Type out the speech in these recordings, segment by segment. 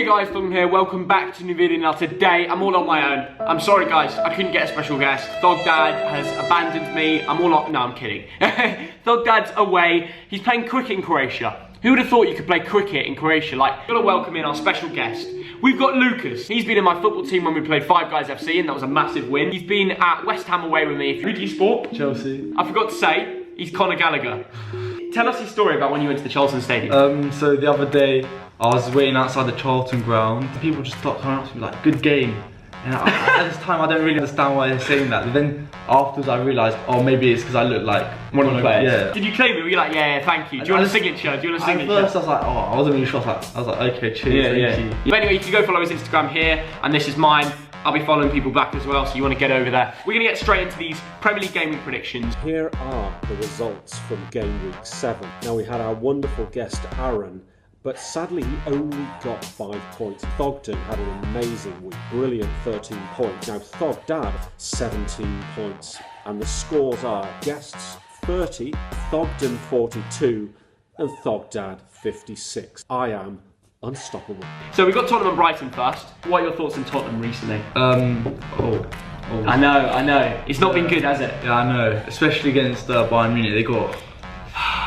Hey guys, Thogden here, welcome back to a new video. Now today, I'm all on my own. I'm sorry guys, I couldn't get a special guest. Thogdad has abandoned me, I'm all on, no I'm kidding. Thogdad's away, he's playing cricket in Croatia. Who would have thought you could play cricket in Croatia? Like, gotta welcome in our special guest. We've got Lucas. He's been in my football team when we played Five Guys FC and that was a massive win. He's been at West Ham away with me. Who do you support? Chelsea. I forgot to say, he's Conor Gallagher. Tell us your story about when you went to the Charlton Stadium. So the other day, I was waiting outside the Charlton ground. People just stopped coming up to me like, good game. And at this time, I don't really understand why they're saying that. But then afterwards, I realised, oh, maybe it's because I look like one of the players. Yeah. Did you claim it? Were you like, yeah, thank you? Do you want a signature? Do you want a signature? At first, I was like, oh, I wasn't really sure. I was like, okay, cheers, thank you. But anyway, you can go follow his Instagram here, and this is mine. I'll be following people back as well, so you want to get over there. We're going to get straight into these Premier League Game Week predictions. Here are the results from Game Week 7. Now, we had our wonderful guest, Aaron, but sadly he only got 5 points. Thogden had an amazing week, brilliant 13 points. Now Thogdad, 17 points. And the scores are guests 30, Thogden 42, and Thogdad 56. I am unstoppable. So we've got Tottenham and Brighton first. What are your thoughts on Tottenham recently? I know. It's not been good, has it? Yeah, I know. Especially against Bayern Munich, they got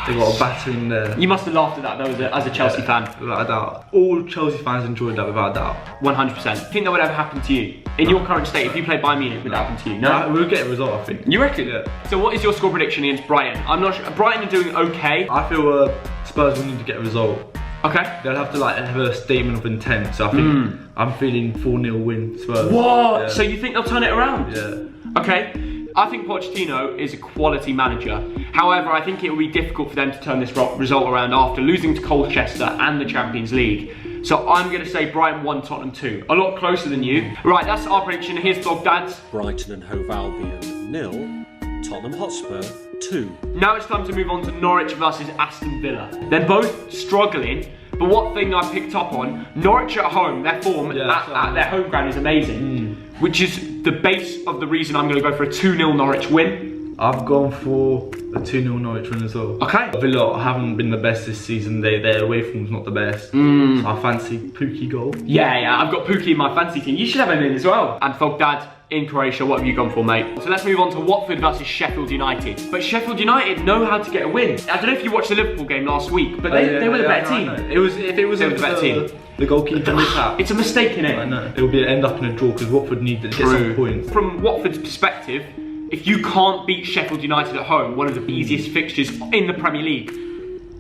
a battering there. You must have laughed at that though as a Chelsea fan. Without a doubt. All Chelsea fans enjoyed that without a doubt. 100%. Do you think that would ever happen to you? In your current state, if you played Bayern Munich, would that happen to you? No? We'll get a result, I think. You reckon? Yeah. So what is your score prediction against Brighton? I'm not sure. Brighton are doing okay. I feel Spurs will need to get a result. Okay. They'll have to have a statement of intent, so I think I'm feeling 4-0 win Spurs. What? Yeah. So you think they'll turn it around? Yeah. Okay. I think Pochettino is a quality manager. However, I think it will be difficult for them to turn this result around after losing to Colchester and the Champions League. So I'm going to say Brighton 1, Tottenham 2. A lot closer than you. Right, that's our prediction. Here's Thogdad's. Brighton and Hove Albion 0, Tottenham Hotspur 2. Now it's time to move on to Norwich versus Aston Villa. They're both struggling, but one thing I picked up on, Norwich at home, their form at their home ground is amazing, which is the base of the reason I'm going to go for a 2-0 Norwich win. I've gone for a 2-0 Norwich win as well. Okay. Villa haven't been the best this season. Their away form's not the best. So I fancy Pookie goal. Yeah, I've got Pookie in my fancy team. You should have him in as well. And Thogdad in Croatia, what have you gone for, mate? So let's move on to Watford versus Sheffield United. But Sheffield United know how to get a win. I don't know if you watched the Liverpool game last week, but they were the better team. If it was the better team. The goalkeeper mishap. It's a mistake, innit? I know. It will end up in a draw because Watford need to get some points. From Watford's perspective, if you can't beat Sheffield United at home, one of the easiest fixtures in the Premier League,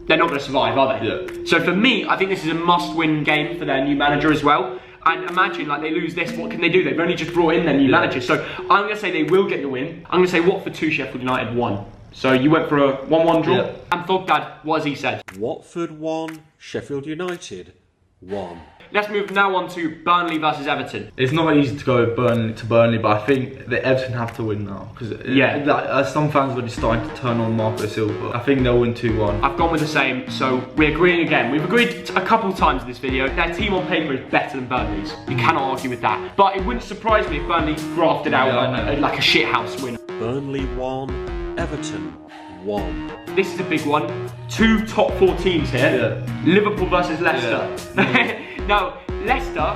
they're not going to survive, are they? Yeah. So for me, I think this is a must-win game for their new manager as well. And imagine, they lose this, what can they do? They've only just brought in their new manager. So I'm going to say they will get the win. I'm going to say Watford 2, Sheffield United 1. So you went for a 1-1 draw. Yeah. And Thogdad, what has he said? Watford 1, Sheffield United 1. Let's move now on to Burnley versus Everton. It's not easy to go Burnley, but I think that Everton have to win now. Because some fans are already starting to turn on Marco Silva. I think they'll win 2-1. I've gone with the same, so we're agreeing again. We've agreed a couple of times in this video. Their team on paper is better than Burnley's. You cannot argue with that. But it wouldn't surprise me if Burnley grafted out like a shithouse win. Burnley 1, Everton 1. This is a big one. 2 top 4 teams here. Yeah. Liverpool versus Leicester. Yeah. Now, Leicester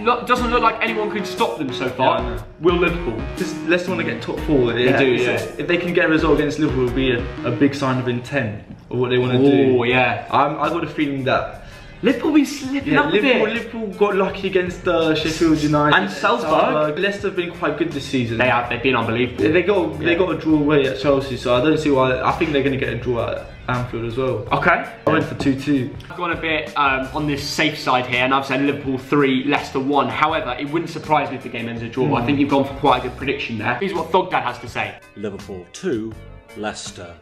doesn't look like anyone could stop them so far. Yeah, will Liverpool? Because Leicester want to get top 4. They do, yeah. If they can get a result against Liverpool, it will be a big sign of intent of what they want to do. Oh, yeah. I've got a feeling that Liverpool been slipping up a bit. Liverpool got lucky against Sheffield United and Salzburg. Leicester have been quite good this season. They have. They've been unbelievable. They got a draw away at Chelsea, so I don't see why. I think they're going to get a draw at Anfield as well. Okay. I went for 2-2. I've gone a bit on this safe side here, and I've said Liverpool 3, Leicester 1. However, it wouldn't surprise me if the game ends a draw. I think you've gone for quite a good prediction there. Here's what Thogdad has to say. Liverpool 2, Leicester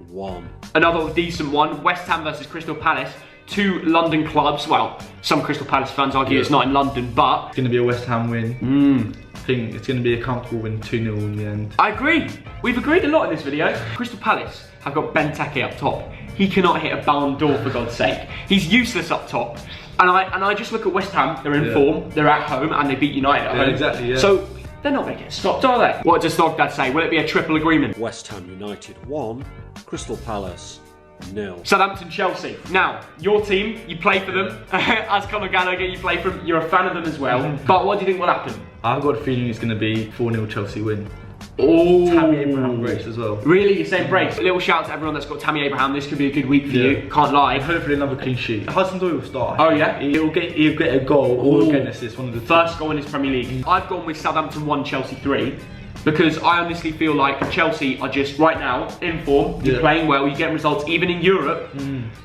1. Another decent one. West Ham versus Crystal Palace. 2 London clubs. Well, some Crystal Palace fans argue it's not in London, but it's going to be a West Ham win. I think it's going to be a comfortable win, 2-0 in the end. I agree. We've agreed a lot in this video. Crystal Palace have got Benteke up top. He cannot hit a Ballon d'Or for God's sake. He's useless up top. And I just look at West Ham. They're in form. They're at home and they beat United at home. Exactly. Yeah. So they're not going to get stopped, are they? What does Thogdad say? Will it be a triple agreement? West Ham United 1, Crystal Palace 0. Southampton, Chelsea. Now, your team, you play for them. As Conor Gallagher, you play for them. You're a fan of them as well. But what do you think will happen? I've got a feeling it's going to be 4-0 Chelsea win. Oh, Tammy Abraham brace as well. Really? You're saying brace? A little shout out to everyone that's got Tammy Abraham. This could be a good week for you. Can't lie. And hopefully another clean sheet. Hudson-Odoi will start. Oh yeah? He'll get a goal or get an assist. One of the first goal in his Premier League. I've gone with Southampton 1, Chelsea 3. Because I honestly feel like Chelsea are just right now in form. You're playing well. You get results even in Europe.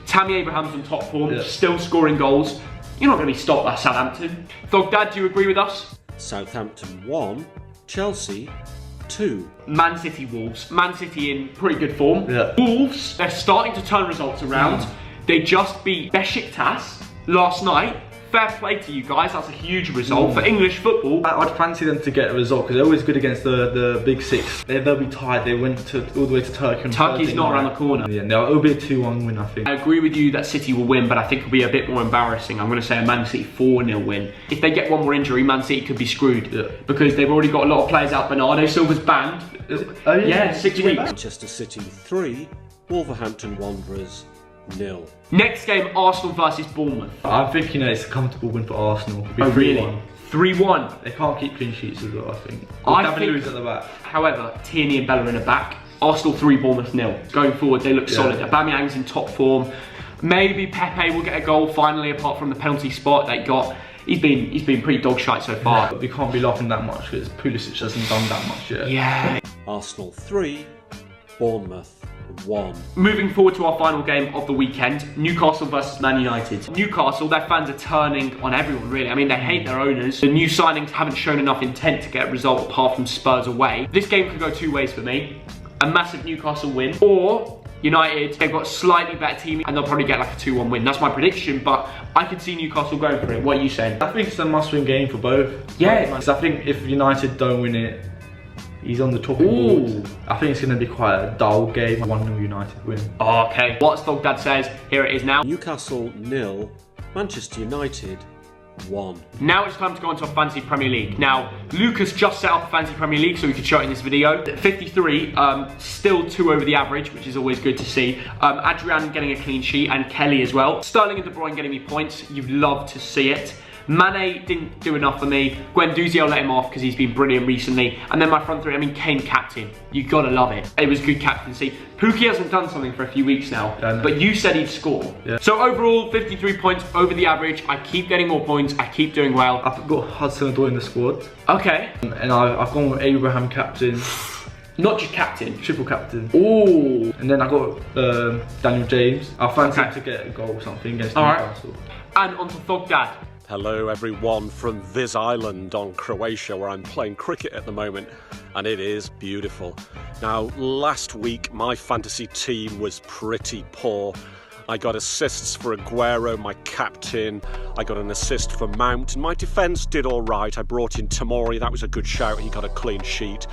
Tammy Abraham's on top form. Still scoring goals. You're not going to be stopped by Southampton. Thogdad, do you agree with us? Southampton 1, Chelsea 2. Man City, Wolves. Man City in pretty good form. Wolves, they're starting to turn results around. They just beat Besiktas last night. Fair play to you guys, that's a huge result for English football. I'd fancy them to get a result because they're always good against the big six. They'll be tied. They went all the way to Turkey. Turkey's not around the corner. Yeah, no, it'll be a 2-1 win, I think. I agree with you that City will win, but I think it'll be a bit more embarrassing. I'm going to say a Man City 4-0 win. If they get one more injury, Man City could be screwed because they've already got a lot of players out. Bernardo Silva's banned. Oh yeah, 6 weeks. Manchester City 3, Wolverhampton Wanderers 0. Next game, Arsenal versus Bournemouth. I'm thinking it's a comfortable win for Arsenal. Oh really? 3-1. They can't keep clean sheets as well, I think. I think lose at the back. However, Tierney and Bellerin are back. Arsenal 3, Bournemouth 0. Going forward, they look solid. Aubameyang's in top form. Maybe Pepe will get a goal finally, apart from the penalty spot they got. He's been pretty dog shite so far. But we can't be laughing that much because Pulisic hasn't done that much yet. Yeah. Arsenal 3, Bournemouth 1. Moving forward to our final game of the weekend, Newcastle versus Man United. Newcastle, their fans are turning on everyone really. I mean, they hate their owners. The new signings haven't shown enough intent to get a result apart from Spurs away. This game could go two ways for me. A massive Newcastle win, or United, they've got a slightly better team and they'll probably get like a 2-1 win. That's my prediction, but I could see Newcastle going for it. What are you saying? I think it's a must-win game for both. Yeah. Because I think if United don't win it, he's on the top of the board. I think it's going to be quite a dull game. 1-0 United win. Okay, what Thogdad says, here it is now. Newcastle 0, Manchester United 1. Now it's time to go on to our Fantasy Premier League. Now, Lucas just set up a Fantasy Premier League so we could show it in this video. 53, still 2 over the average, which is always good to see. Adrian getting a clean sheet and Kelly as well. Sterling and De Bruyne getting me points. You'd love to see it. Mane didn't do enough for me. Guendouzi, I'll let him off because he's been brilliant recently. And then my front three, I mean, Kane captain. You gotta love it. It was good captaincy. Pookie hasn't done something for a few weeks now, but you said he'd score. Yeah. So overall, 53 points over the average. I keep getting more points. I keep doing well. I've got Hudson-Odoi in the squad. Okay. And I've gone with Abraham captain. Not just captain. Triple captain. Ooh. And then I got Daniel James. I fancy him to get a goal or something against Newcastle. And on to Thogdad. Hello everyone from this island on Croatia where I'm playing cricket at the moment, and it is beautiful. Now, last week my fantasy team was pretty poor. I got assists for Aguero, my captain. I got an assist for Mount, and my defence did all right. I brought in Tomori, that was a good shout, he got a clean sheet.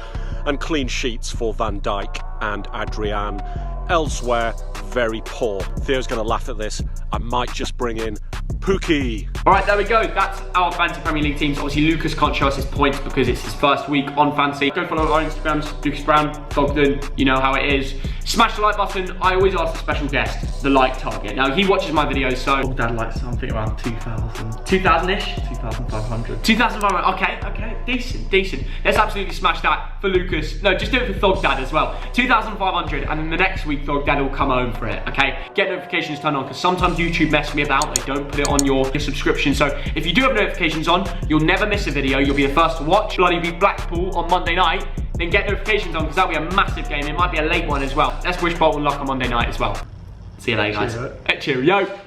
And clean sheets for Van Dijk and Adrian. Elsewhere, very poor. Theo's going to laugh at this. I might just bring in Pookie. Alright, there we go. That's our Fantasy Premier League teams. Obviously, Lucas can't show us his points because it's his first week on Fantasy. Go follow our Instagrams, Lucas Brown, Thogden, you know how it is. Smash the like button. I always ask the special guest the like target. Now, he watches my videos, so... Dad likes something around 2,000. 2,000-ish? 2,500. 2,500, okay, decent. Let's absolutely smash that for Lucas. No, just do it for Thogdad as well. 2,500, and then the next week, Thogdad will come home for it, okay? Get notifications turned on, because sometimes YouTube messes me about. They don't put it on your subscription. So if you do have notifications on, you'll never miss a video. You'll be the first to watch. Bloody beat Blackpool on Monday night. Then get notifications on, because that'll be a massive game. It might be a late one as well. Let's wish Bolton luck on Monday night as well. See you later, guys. Cheerio. Cheerio.